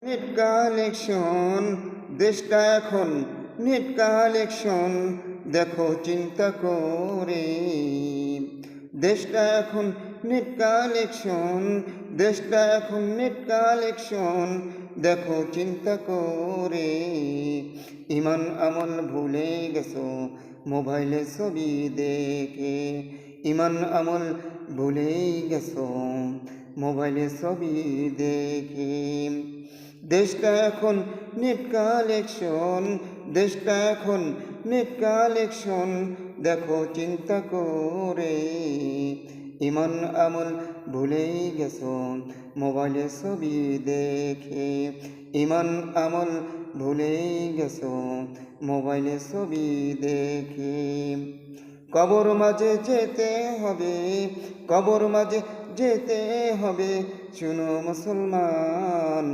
Net collection, দেশটা এখন net collection, দেখো চিন্তা করে। দেশটা এখন নেট কালেকশন, দেশটা এখন নেট কালেকশন, দেখো চিন্তা করে। ইমান আমল ভুলে গেছো মোবাইলে ছবি দেখে, ইমান আমল ভুলেই গেছো মোবাইলে ছবি দেখে। দেশটা এখন নেট কালেকশন, দেশটা এখন নেট কালেকশন, দেখো চিন্তা করে। ইমান আমল ভুলেই গেছো মোবাইলে ছবি দেখে, ইমান আমল ভুলেই গেছো মোবাইলে ছবি দেখে। কবর মাঝে যেতে হবে, কবর মাঝে যেতে হবে, শুনো মুসলমান।